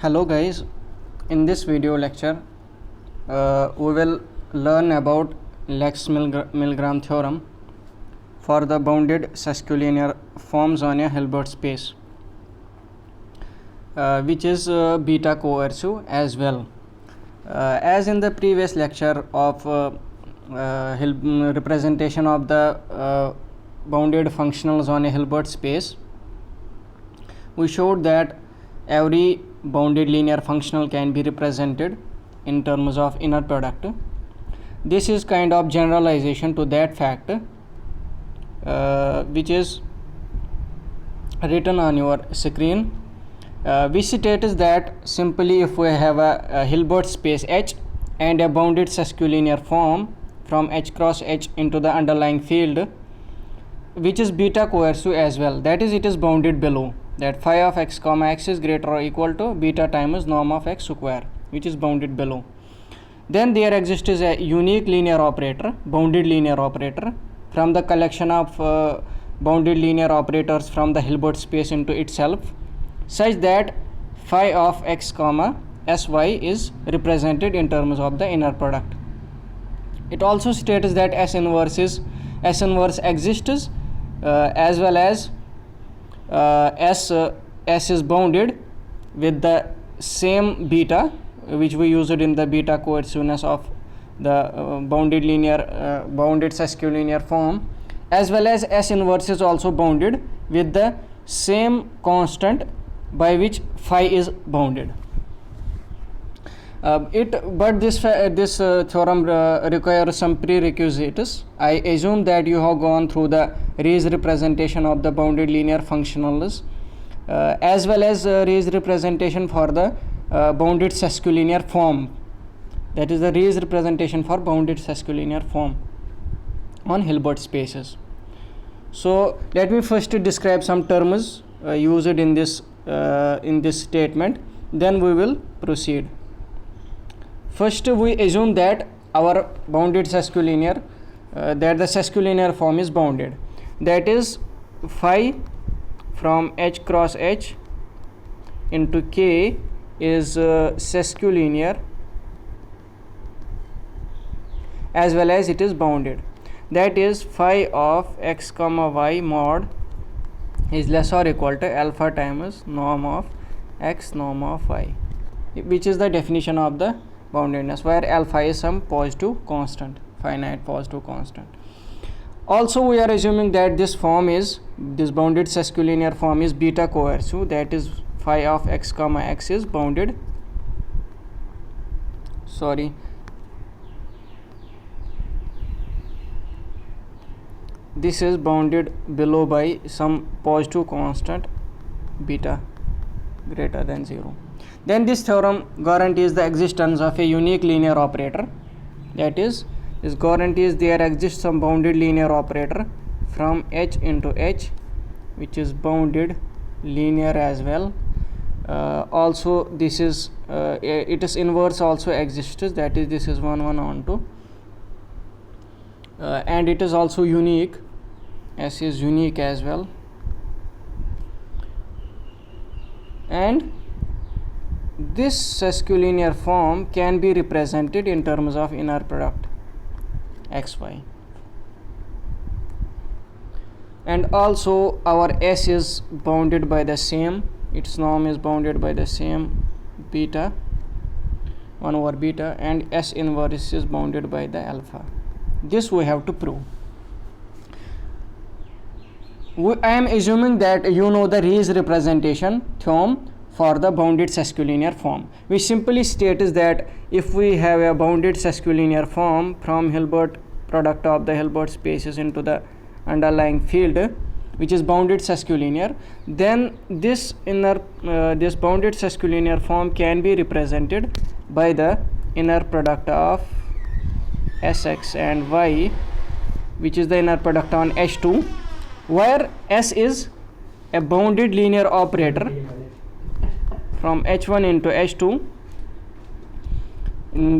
Hello guys, in this video lecture we will learn about Lex-Milgram theorem for the bounded sesquilinear forms on a Hilbert space which is beta coercive as well. As in the previous lecture of representation of the bounded functionals on a Hilbert space, we showed that every bounded linear functional can be represented in terms of inner product. This is kind of generalization to that fact which is written on your screen, which states that simply if we have a Hilbert space H and a bounded sesquilinear form from H cross H into the underlying field which is beta coercive as well, that is, it is bounded below that phi of x comma x is greater or equal to beta times norm of x square, which is bounded below. Then there exists a unique linear operator, bounded linear operator, from the collection of bounded linear operators from the Hilbert space into itself, such that phi of x comma sy is represented in terms of the inner product. It also states that S inverse exists as well as S is bounded with the same beta which we used in the beta coerciveness of the bounded sesquilinear form, as well as S inverse is also bounded with the same constant by which phi is bounded. But this theorem requires some prerequisites. I assume that you have gone through the Rie's representation of the bounded linear functionals as well as Rie's representation for the bounded sesquilinear form. That is the Rie's representation for bounded sesquilinear form on Hilbert spaces. So let me first describe some terms used in this statement, then we will proceed. First, we assume that our bounded sesquilinear, that the sesquilinear form is bounded. That is, phi from H cross H into K is sesquilinear as well as it is bounded. That is, phi of x comma y mod is less or equal to alpha times norm of x norm of y, which is the definition of the boundedness, where alpha is some positive constant, finite positive constant. Also, we are assuming that this bounded sesquilinear form is beta coercive, that is, phi of x comma x is bounded. This is bounded below by some positive constant beta greater than 0. Then this theorem guarantees the existence of a unique linear operator. That is, this guarantees there exists some bounded linear operator from H into H which is bounded linear as well. Also, this is its inverse also exists, that is, this is 1 1 on 2, and it is also unique. S is unique as well, and this sesquilinear form can be represented in terms of inner product xy, and also our S is bounded by the same, its norm is bounded by the same beta 1 over beta, and S inverse is bounded by the alpha. This we have to prove. I am assuming that you know the Rie's representation theorem for the bounded sesquilinear form, which simply states that if we have a bounded sesquilinear form from Hilbert product of the Hilbert spaces into the underlying field which is bounded sesquilinear, then this bounded sesquilinear form can be represented by the inner product of Sx and y, which is the inner product on H2, where S is a bounded linear operator from H1 into H2.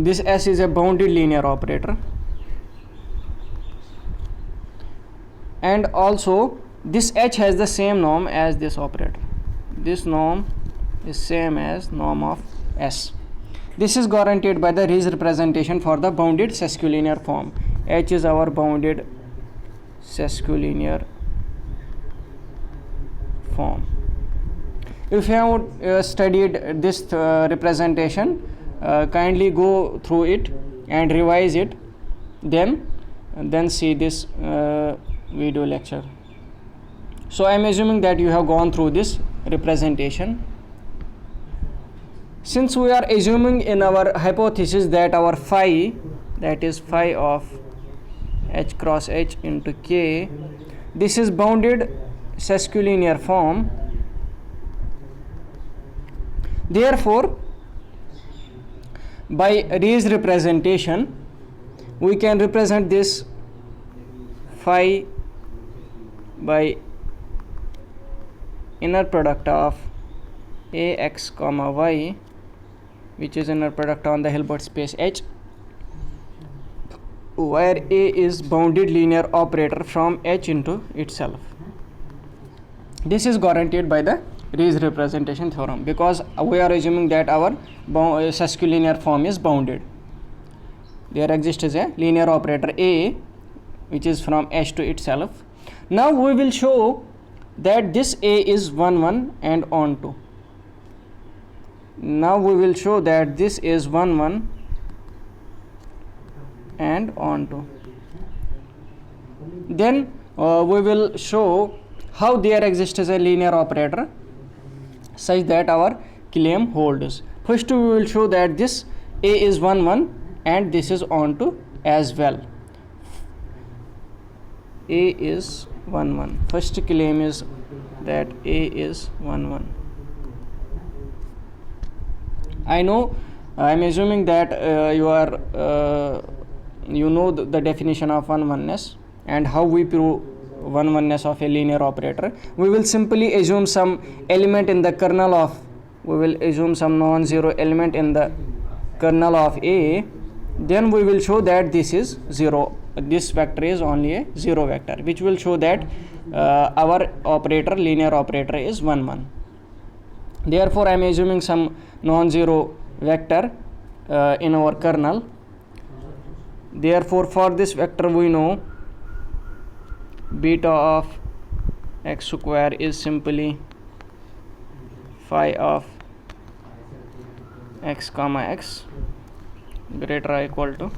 This S is a bounded linear operator, and also this H has the same norm as this operator. This norm is same as norm of S. This is guaranteed by the Rees representation for the bounded sesquilinear form. H is our bounded sesquilinear form. If you have studied this representation, kindly go through it and revise it, then see this video lecture. So I am assuming that you have gone through this representation. Since we are assuming in our hypothesis that our phi, that is phi of H cross H into K, this is bounded sesquilinear form, therefore by Rees representation we can represent this phi by inner product of Ax comma y, which is inner product on the Hilbert space H, where A is bounded linear operator from H into itself. This is guaranteed by the Rees representation theorem, because we are assuming that our sesquilinear form is bounded. There exists a linear operator A which is from H to itself. Now we will show that this A is 1 1 and on to. Now we will show that this is 1 1 and on to. Then we will show how there exists a linear operator such that our claim holds. First we will show that this A is 1 1 and this is on to as well. A is 1 1. First claim is that A is 1 1. I know I am assuming that you know the definition of one oneness and how we prove one oneness of a linear operator. We will simply assume some element in the kernel of, we will assume some non-zero element in the kernel of A, then we will show that this is 0. This vector is only a 0 vector, which will show that our operator, linear operator, is 1 1. Therefore I am assuming some non-zero vector in our kernel. Therefore for this vector we know beta of x square is simply phi of x comma x greater or equal to,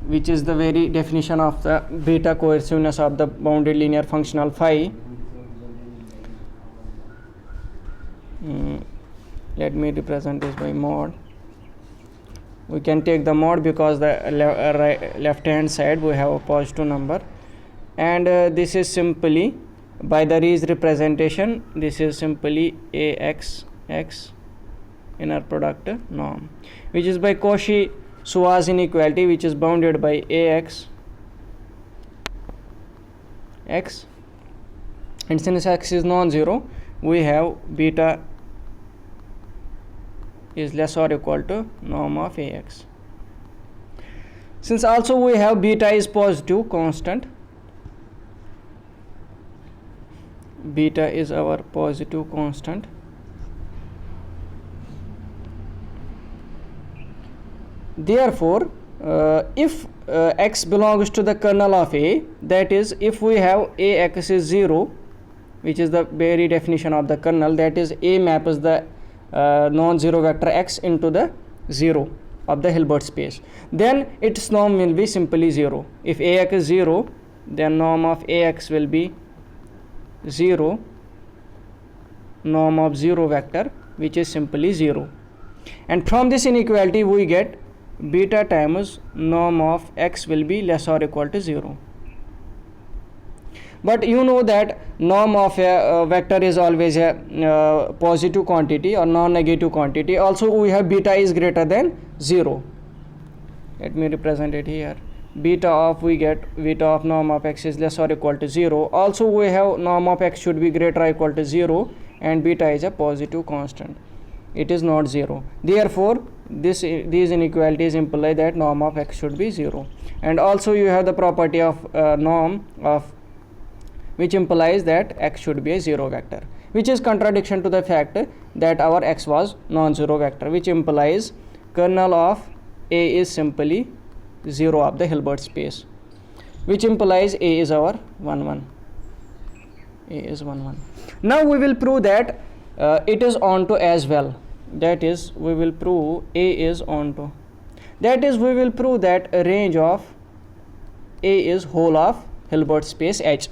which is the very definition of the beta coerciveness of the bounded linear functional phi. Let me represent this by mod. We can take the mod because the left hand side we have a positive number, and this is simply by the Rees representation, this is simply Ax x inner product norm, which is by Cauchy-Schwarz inequality, which is bounded by Ax x, and since x is non-zero we have beta is less or equal to norm of Ax. Since also we have beta is positive constant, beta is our positive constant, therefore if x belongs to the kernel of A, that is if we have Ax is 0, which is the very definition of the kernel, that is A maps the non-zero vector x into the 0 of the Hilbert space, then its norm will be simply 0. If Ax is 0, then norm of Ax will be 0, norm of 0 vector, which is simply 0. And from this inequality we get beta times norm of x will be less or equal to 0. But you know that norm of a vector is always a positive quantity or non-negative quantity. Also we have beta is greater than 0. Let me represent it here. Beta of, we get beta of norm of x is less or equal to 0. Also we have norm of x should be greater or equal to 0, and beta is a positive constant. It is not 0. Therefore these inequalities imply that norm of x should be 0. And also you have the property of norm of, which implies that x should be a 0 vector. which is contradiction to the fact that our x was non-zero vector, which implies kernel of A is simply 0 of the Hilbert space, which implies A is our 1 1. A is 1 1. Now we will prove that it is onto as well. That is, we will prove A is onto. That is, we will prove that a range of A is whole of Hilbert space H.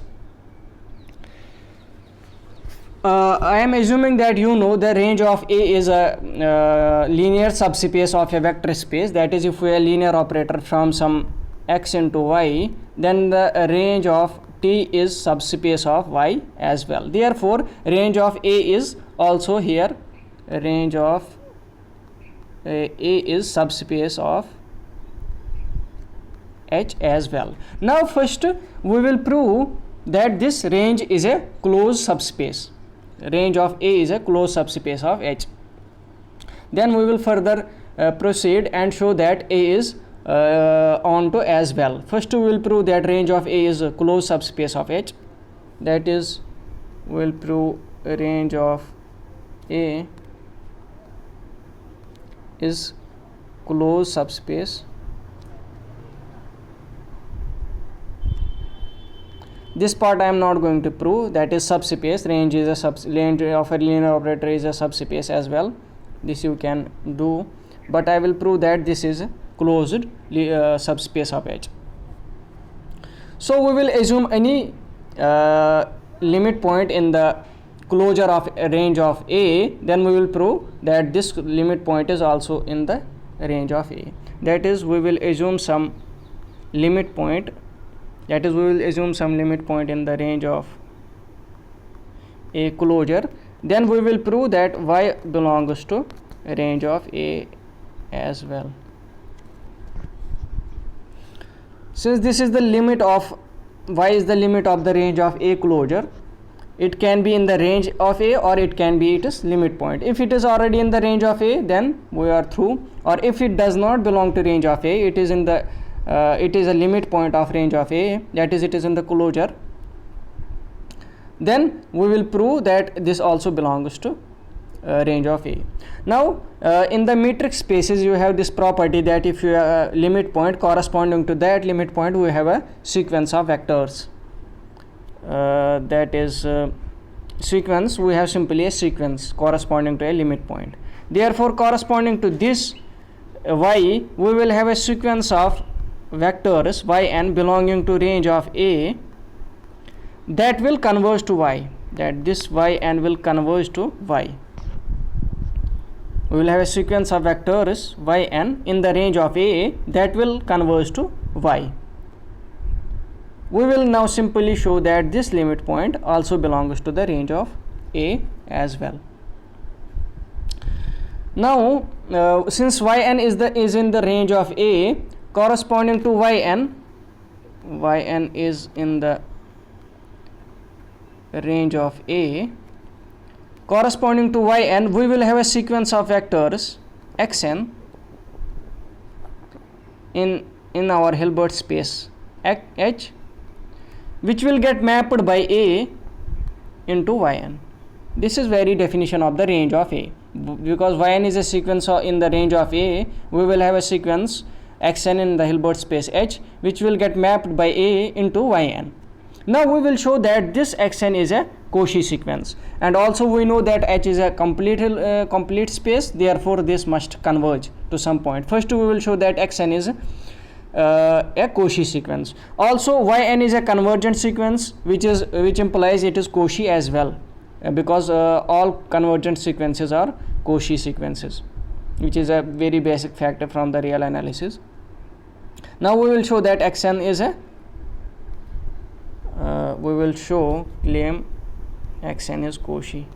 I am assuming that you know the range of A is a linear subspace of a vector space. That is, if we are linear operator from some x into y, then the range of T is subspace of y as well. Therefore, range of A is also here. Range of A is subspace of H as well. Now first we will prove that this range is a closed subspace. Range of A is a closed subspace of H. Then we will further proceed and show that A is onto as well. First we will prove that range of A is a closed subspace of H. That is, we will prove range of A is closed subspace. This part I am not going to prove. That is subspace. Range is a range of a linear operator is a subspace as well. This you can do, but I will prove that this is a closed subspace of H. So we will assume any limit point in the closure of a range of A. Then we will prove that this limit point is also in the range of A. That is, we will assume some limit point. That is, we will assume some limit point in the range of A closure. Then we will prove that y belongs to range of A as well. Since this is the limit of y is the limit of the range of A closure, it can be in the range of A or it can be its limit point. If it is already in the range of A, then we are through. Or if it does not belong to range of A, it is in the it is a limit point of range of A, that is, it is in the closure, then we will prove that this also belongs to range of A. Now in the metric spaces you have this property that if you have a limit point corresponding to that limit point, we have a sequence of vectors. That is sequence, we have simply a sequence corresponding to a limit point. Therefore, corresponding to this y, we will have a sequence of vectors yn belonging to range of A that will converge to y, that this yn will converge to y. We will have a sequence of vectors yn in the range of A that will converge to y. We will now simply show that this limit point also belongs to the range of A as well. Now since yn is in the range of A, corresponding to yn is in the range of A, corresponding to yn, we will have a sequence of vectors xn in our Hilbert space H, which will get mapped by A into yn. This is very definition of the range of A. Because yn is a sequence in the range of A, we will have a sequence xn in the Hilbert space H, which will get mapped by A into yn. Now we will show that this xn is a Cauchy sequence, and also we know that H is a complete space, therefore this must converge to some point. First we will show that xn is a Cauchy sequence. Also yn is a convergent sequence, which implies it is Cauchy as well, because all convergent sequences are Cauchy sequences, which is a very basic factor from the real analysis. Now we will show that xn is a claim xn is Cauchy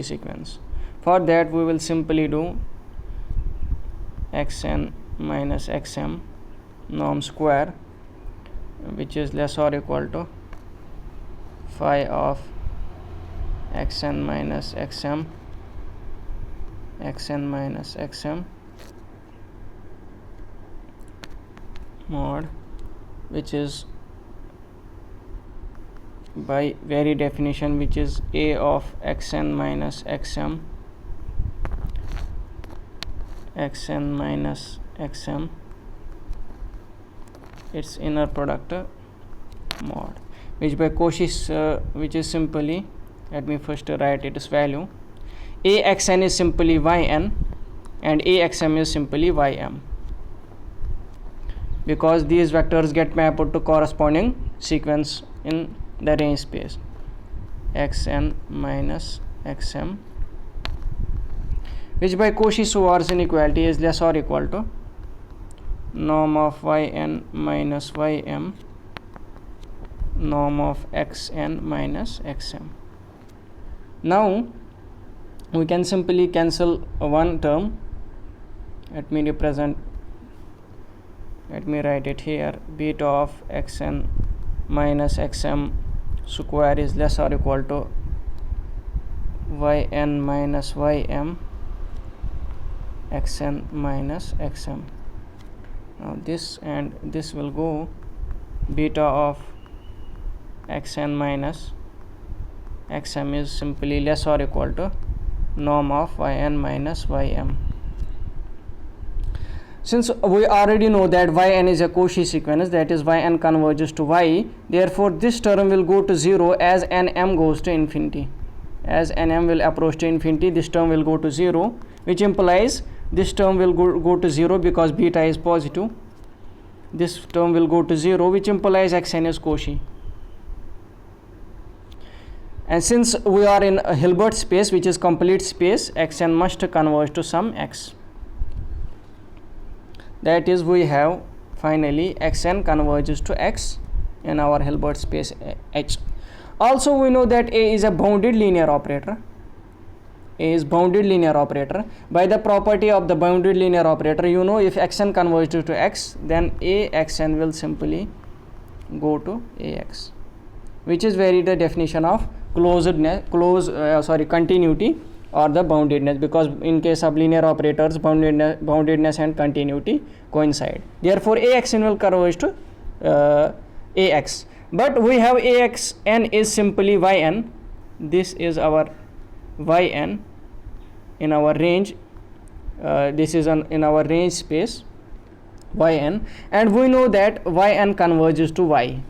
sequence. For that we will simply do xn minus xm norm square, which is less or equal to phi of xn minus xm mod, which is by very definition, which is A of xn minus xm, xn minus xm, its inner product mod, which by Cauchy's which is simply, let me first write its value. Axn is simply yn and Axm is simply ym, because these vectors get mapped to corresponding sequence in the range space. Xn minus xm, which by Cauchy-Schwarz inequality is less or equal to norm of yn minus ym norm of xn minus xm. Now we can simply cancel one term. Let me write it here. Beta of xn minus xm square is less or equal to yn minus ym xn minus xm. Now this and this will go. Beta of xn minus xm is simply less or equal to norm of yn minus ym. Since we already know that yn is a Cauchy sequence, that is yn converges to y, therefore this term will go to 0 as nm goes to infinity. As nm will approach to infinity, this term will go to 0, which implies this term will go to 0 because beta is positive. This term will go to 0, which implies xn is Cauchy. And since we are in a Hilbert space, which is complete space, xn must converge to some x. That is, we have finally xn converges to x in our Hilbert space H. Also we know that A is a bounded linear operator. A is bounded linear operator. By the property of the bounded linear operator, you know, if xn converges to x, then Axn will simply go to Ax, which is very the definition of continuity or the boundedness, because in case of linear operators, boundedness and continuity coincide. Therefore Axn will converge to Ax, but we have Axn is simply yn. This is our yn in our range. This is in our range space yn, and we know that yn converges to y.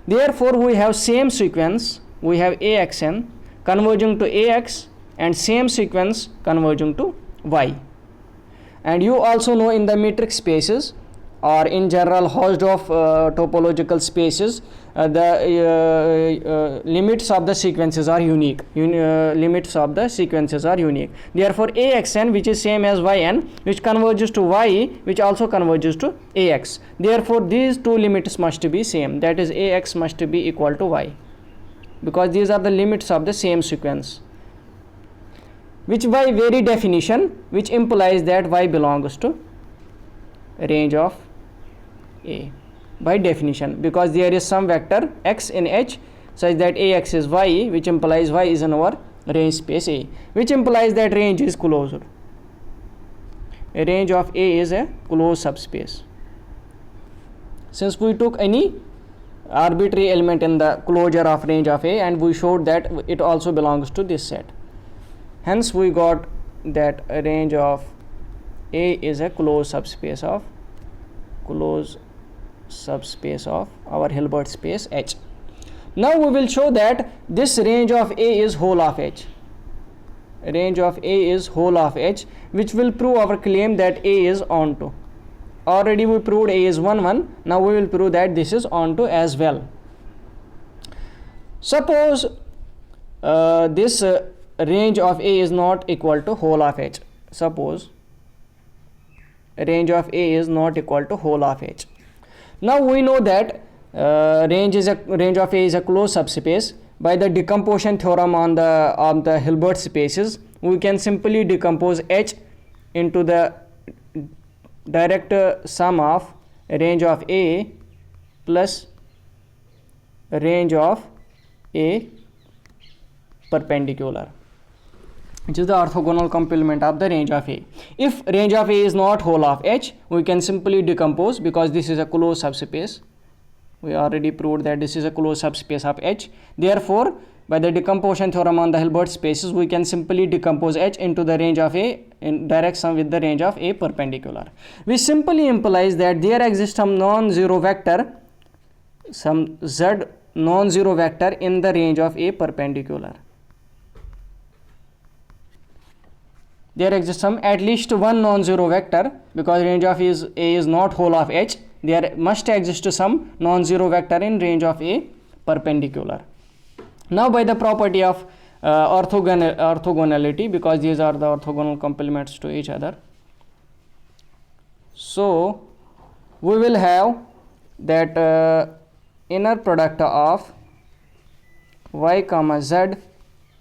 Therefore we have same sequence, we have Axn converging to Ax and same sequence converging to y. And you also know in the metric spaces or in general Hausdorff topological spaces, the limits of the sequences are unique. Limits of the sequences are unique. Therefore Axn, which is same as yn, which converges to y, which also converges to Ax. Therefore these two limits must be same, that is Ax must be equal to y, because these are the limits of the same sequence, which by very definition, which implies that y belongs to range of A by definition, because there is some vector x in H such that Ax is y, which implies y is in our range space A, which implies that range is closed. A range of A is a closed subspace. Since we took any arbitrary element in the closure of range of A and we showed that it also belongs to this set, hence we got that a range of A is a closed subspace of our Hilbert space H. Now we will show that this range of A is whole of H. Range of A is whole of H, which will prove our claim that A is onto. Already we proved A is 1 1. Now we will prove that this is onto as well. Suppose this range of A is not equal to whole of H. Suppose range of A is not equal to whole of H. Now we know that range of A is a closed subspace. By the decomposition theorem on the Hilbert spaces, we can simply decompose H into the direct sum of range of A plus range of A perpendicular, which is the orthogonal complement of the range of A. If range of A is not whole of H, we can simply decompose, because this is a closed subspace, We already proved that this is a closed subspace of H. Therefore, by the decomposition theorem on the Hilbert spaces, we can simply decompose H into the range of A in direct sum with the range of A perpendicular, which simply implies that there exists some non-zero vector, some Z non-zero vector in the range of A perpendicular. There exists some at least one non-zero vector, because range of A is not whole of H. There must exist some non-zero vector in range of A perpendicular. Now, by the property of orthogonality, because these are the orthogonal complements to each other, so we will have that inner product of y comma z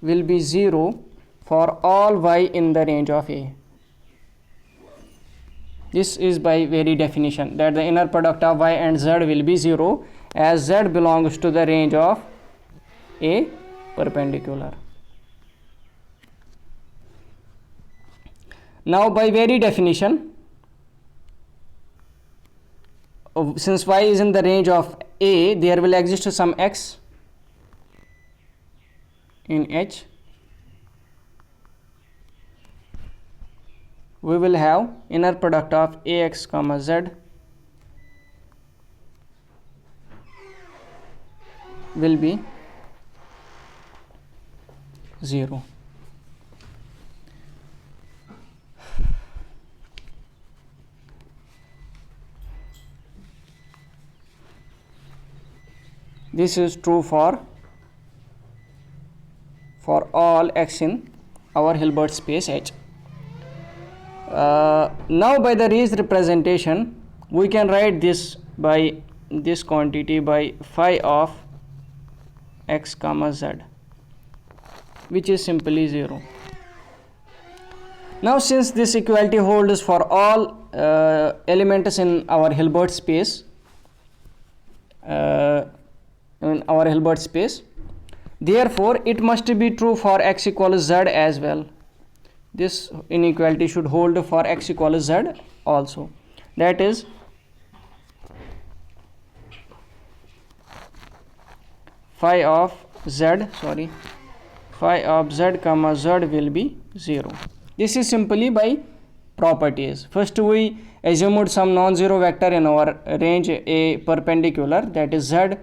will be 0 for all y in the range of A. This is by very definition, that the inner product of y and z will be 0 as z belongs to the range of A perpendicular. Now, by very definition, since y is in the range of A, there will exist some x in H. We will have inner product of Ax comma z will be 0. This is true for all x in our Hilbert space H. Now, by the Rees representation, we can write this by this quantity by phi of x comma z, which is simply 0. Now, since this equality holds for all elements in our Hilbert space, therefore it must be true for x equals z as well. This inequality should hold for x equals z also. That is, phi of z comma z will be 0. This is simply by properties. First, we assumed some non-zero vector in our range A perpendicular, that is z.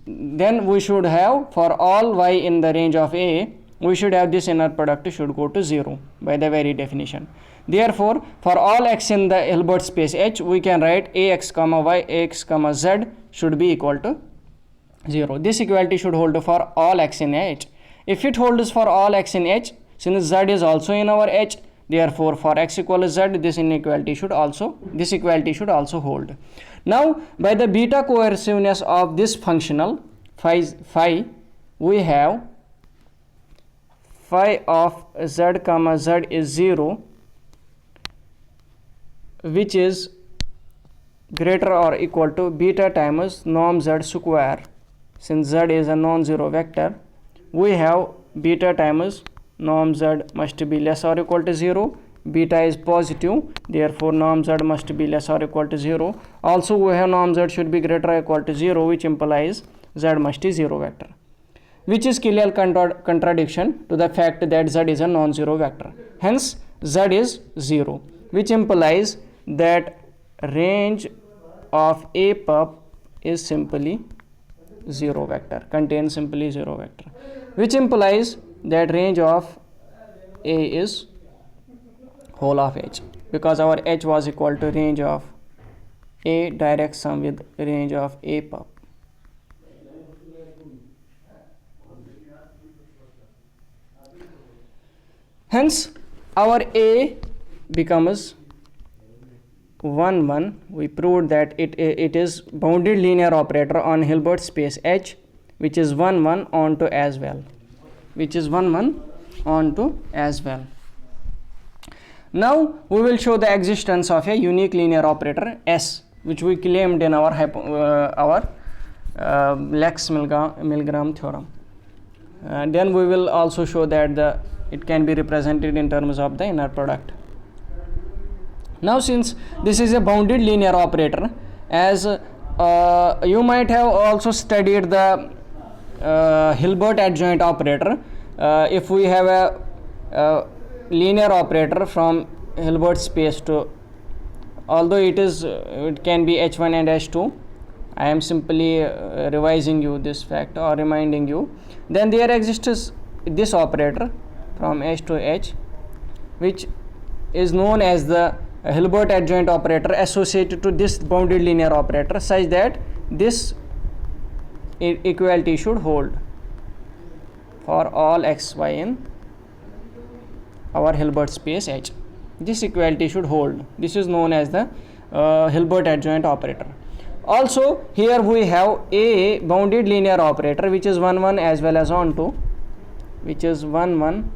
Then we should have for all y in the range of A, we should have this inner product should go to 0 by the very definition. Therefore, for all x in the Hilbert space H, we can write Ax comma y, Ax comma z should be equal to 0. This equality should hold for all x in H. If it holds for all x in H, since z is also in our H, therefore for x equals z, this equality should also hold. Now, by the beta coerciveness of this functional phi, we have phi of z comma z is 0, which is greater or equal to beta times norm z square. Since z is a non-zero vector, we have beta times norm z must be less or equal to 0. Beta is positive, therefore norm z must be less or equal to 0. Also, we have norm z should be greater or equal to 0, which implies z must be 0 vector, which is clear contradiction to the fact that z is a non-zero vector. Hence, z is 0, which implies that range of A perp is simply 0 vector, contains simply 0 vector, which implies that range of A is whole of H, because our H was equal to range of A direct sum with range of A perp. Hence, our A becomes 1 1. We proved that it is bounded linear operator on Hilbert space H, which is 1 1 onto as well, Now, we will show the existence of a unique linear operator S, which we claimed in our Lex-Milgram theorem. Then we will also show that it can be represented in terms of the inner product. Now, since this is a bounded linear operator, as you might have also studied the Hilbert adjoint operator. If we have a linear operator from Hilbert space to, although it can be H1 and H2, I am simply revising you this fact or reminding you. Then there exists this operator from H to H, which is known as the Hilbert adjoint operator associated to this bounded linear operator, such that this equality should hold for all x, y in our Hilbert space H. This equality should hold. This is known as the Hilbert adjoint operator. Also, here we have a bounded linear operator which is 1 1 as well as onto, which is 1 1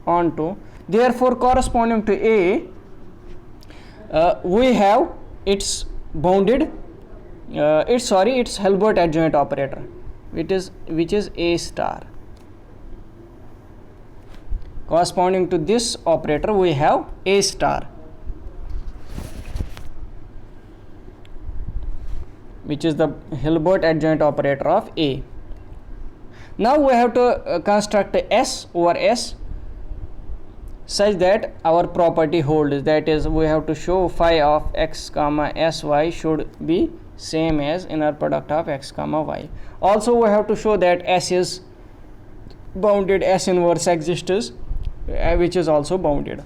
onto. Therefore, corresponding to A, we have its bounded its Hilbert adjoint operator, which is A star. Corresponding to this operator, we have A star, which is the Hilbert adjoint operator of A. Now we have to construct S over S such that our property holds. That is, we have to show phi of x comma sy should be same as inner product of x comma y. Also, we have to show that S is bounded, S inverse exists, which is also bounded.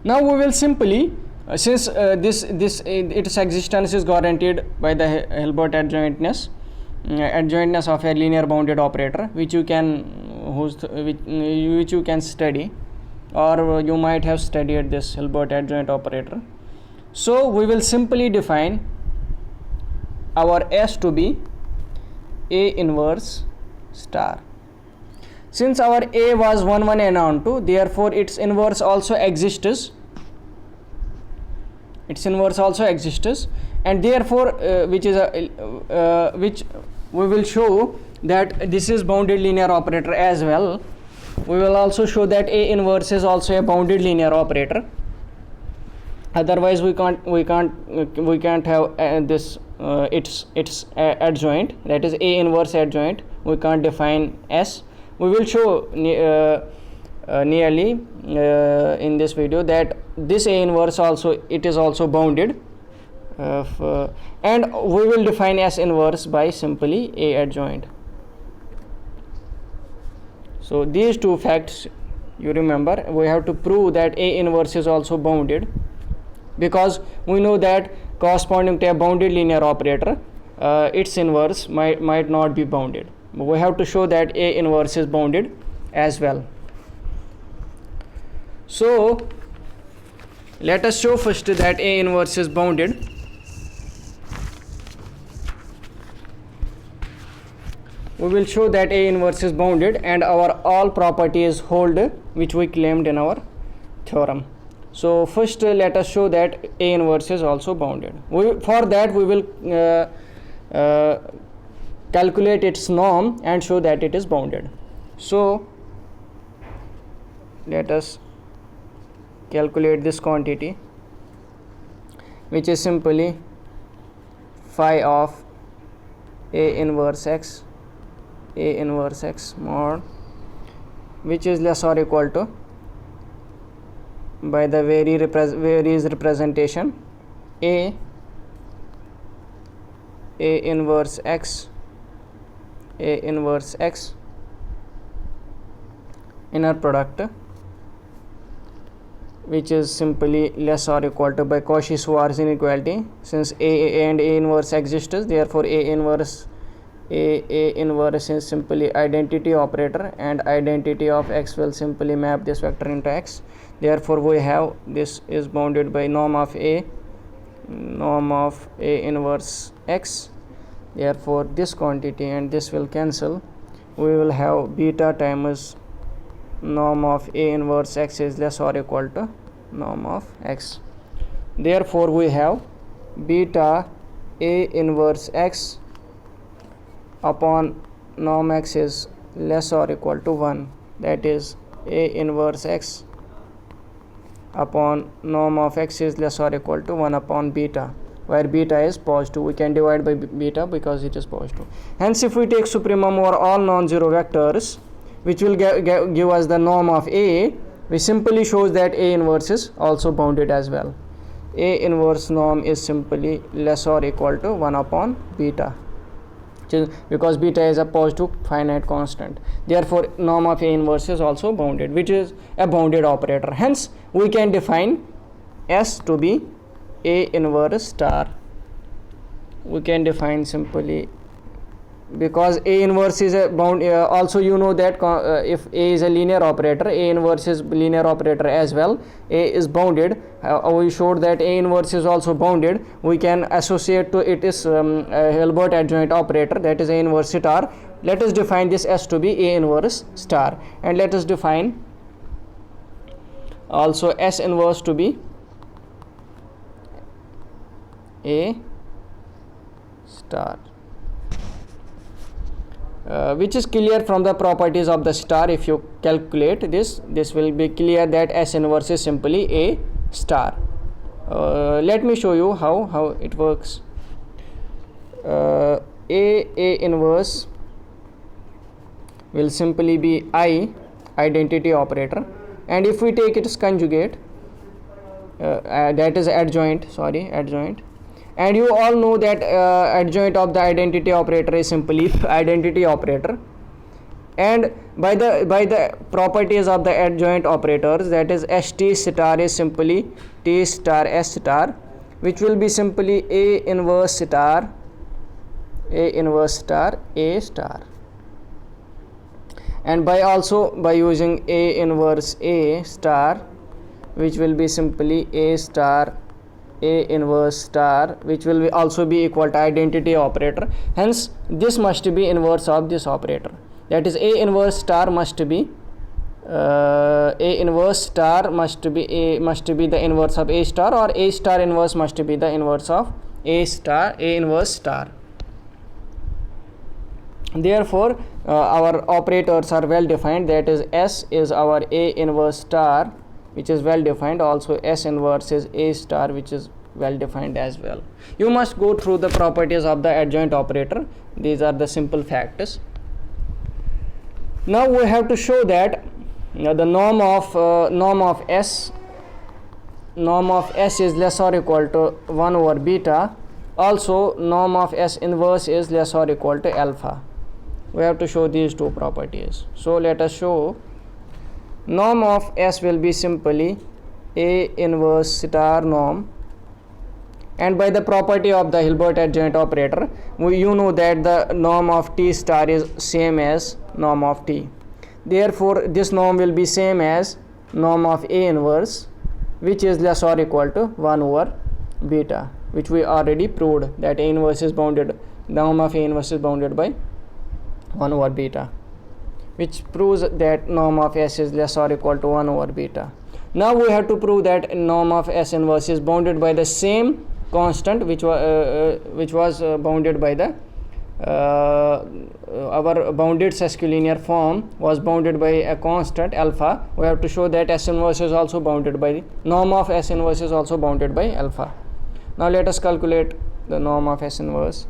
Now we will simply, since its existence is guaranteed by the Hilbert adjointness of a linear bounded operator, which you can study, or you might have studied this Hilbert adjoint operator. So we will simply define our S to be A inverse star. Since our A was 1 1 and onto, therefore its inverse also exists. And therefore which we will show that this is bounded linear operator as well. We will also show that A inverse is also a bounded linear operator. Otherwise we can't have this its adjoint, that is A inverse adjoint. We can't define S. We will show nearly in this video that this A inverse also, it is also bounded, and we will define S inverse by simply A adjoint. So these two facts you remember. We have to prove that A inverse is also bounded, because we know that corresponding to a bounded linear operator, its inverse might not be bounded. But we have to show that A inverse is bounded as well. So let us show first that A inverse is bounded. We will show that A inverse is bounded and our all properties hold, which we claimed in our theorem. So first let us show that A inverse is also bounded. For that we will calculate its norm and show that it is bounded. So let us calculate this quantity, which is simply phi of A inverse x mod, which is less or equal to, by the varies representation, A inverse x inner product, which is simply less or equal to, by Cauchy-Schwarz inequality. Since A and A inverse exists, therefore A inverse is simply identity operator, and identity of x will simply map this vector into x. Therefore we have this is bounded by norm of A inverse x. Therefore this quantity and this will cancel. We will have beta times norm of A inverse x is less or equal to norm of x. Therefore we have beta A inverse x upon norm x is less or equal to 1, that is A inverse x upon norm of x is less or equal to 1 upon beta, where beta is positive. We can divide by beta because it is positive. Hence, if we take supremum over all non-zero vectors, which will give us the norm of A, we simply shows that A inverse is also bounded as well. A inverse norm is simply less or equal to 1 upon beta, because beta is a positive finite constant. Therefore, norm of A inverse is also bounded, which is a bounded operator. Hence, we can define S to be A inverse star. We can define simply, because A inverse is a bound. Also, you know that if A is a linear operator, A inverse is linear operator as well. A is bounded. We showed that A inverse is also bounded. We can associate to it is a Hilbert adjoint operator, that is A inverse star. Let us define this S to be A inverse star, and let us define also S inverse to be A star. Which is clear from the properties of the star. If you calculate this will be clear that S inverse is simply A star. Let me show you how it works. A inverse will simply be identity operator, and if we take its conjugate, that is adjoint, and you all know that adjoint of the identity operator is simply identity operator, and by the properties of the adjoint operators, that is ST star is simply T star S star, which will be simply A inverse star A star, and by using A inverse A star, which will be simply A star A inverse star, which will also be equal to identity operator. Hence, this must be inverse of this operator, that is A inverse star must be the inverse of A star, or A star inverse must be the inverse of A inverse star. Therefore, our operators are well defined, that is S is our A inverse star, which is well defined. Also, S inverse is A star, which is well defined as well. You must go through the properties of the adjoint operator. These are the simple facts. Now we have to show that the norm of S is less or equal to 1 over beta. Also, norm of S inverse is less or equal to alpha. We have to show these two properties. So let us show. Norm of S will be simply A inverse star norm, and by the property of the Hilbert adjoint operator, you know that the norm of T star is same as norm of T. Therefore, this norm will be same as norm of A inverse, which is less or equal to 1 over beta, which we already proved that A inverse is bounded, norm of A inverse is bounded by 1 over beta, which proves that norm of S is less or equal to 1 over beta. Now we have to prove that norm of S inverse is bounded by the same constant which was bounded by the our bounded sesquilinear form was bounded by a constant alpha. We have to show that S inverse is also bounded by the norm of S inverse is also bounded by alpha. Now let us calculate the norm of S inverse.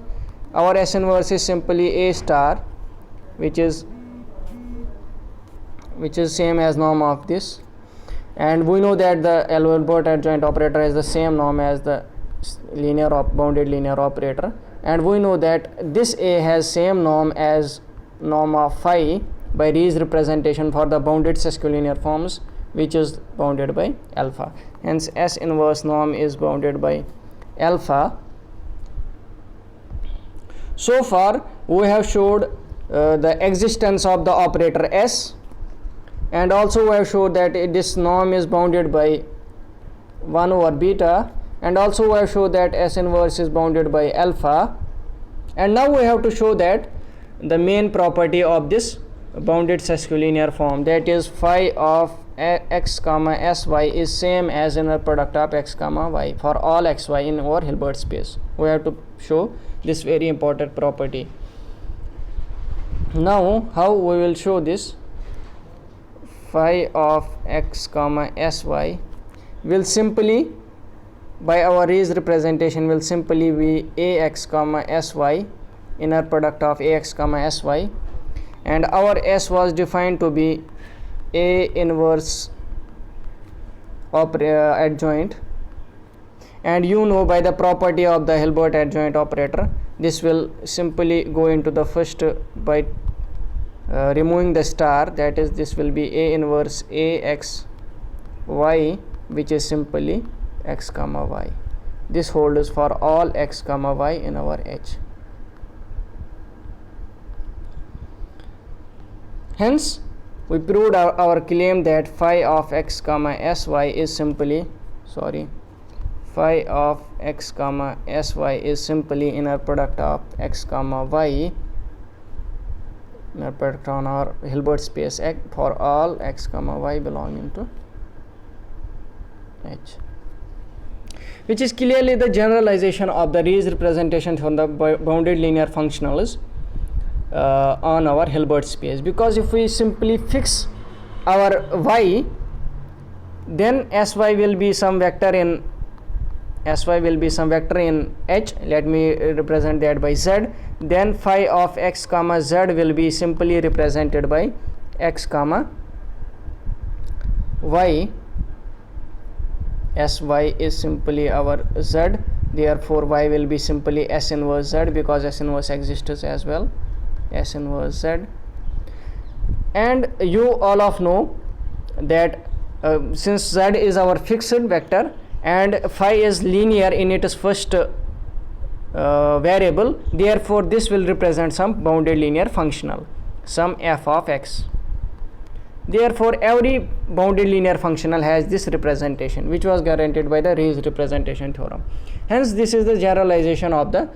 Our S inverse is simply A star, which is same as norm of this, and we know that the Hilbert adjoint operator is the same norm as the bounded linear operator, and we know that this A has same norm as norm of phi by Rie's representation for the bounded sesquilinear forms, which is bounded by alpha. Hence, S inverse norm is bounded by alpha. So far we have showed the existence of the operator S, and also we have showed that this norm is bounded by 1 over beta, and also we have showed that S inverse is bounded by alpha. And now we have to show that the main property of this bounded sesquilinear form, that is phi of x comma sy is same as inner product of x comma y for all xy in our Hilbert space. We have to show this very important property. Now how we will show this? Phi of x comma sy will simply, by our Rees representation, will simply be ax comma sy, inner product of ax comma sy, and our S was defined to be A inverse adjoint, and you know by the property of the Hilbert adjoint operator, this will simply go into the first by removing the star, that is this will be A inverse ax y, which is simply x comma y. This holds for all x comma y in our H. Hence we proved our claim that phi of x comma sy is simply phi of x comma sy is simply inner product of x comma y, inner product on our Hilbert space X for all x comma y belonging to H, which is clearly the generalization of the Rees representation from the bounded linear functionals on our Hilbert space. Because if we simply fix our y, then sy will be some vector in H. Let me represent that by z. Then phi of x comma z will be simply represented by x comma y. Sy is simply our z, therefore y will be simply S inverse z, because S inverse exists as well, S inverse z. And you all of know that since z is our fixed vector and phi is linear in its first variable, therefore this will represent some bounded linear functional, some f of x. Therefore every bounded linear functional has this representation, which was guaranteed by the Rees representation theorem. Hence this is the generalization of the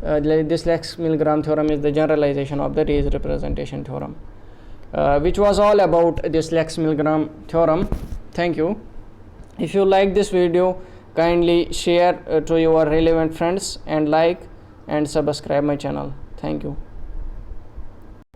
this Lex-Milgram theorem is the generalization of the Rees representation theorem, which was all about this Lex-Milgram theorem. Thank you. If you like this video, kindly share to your relevant friends and like and subscribe my channel. Thank you.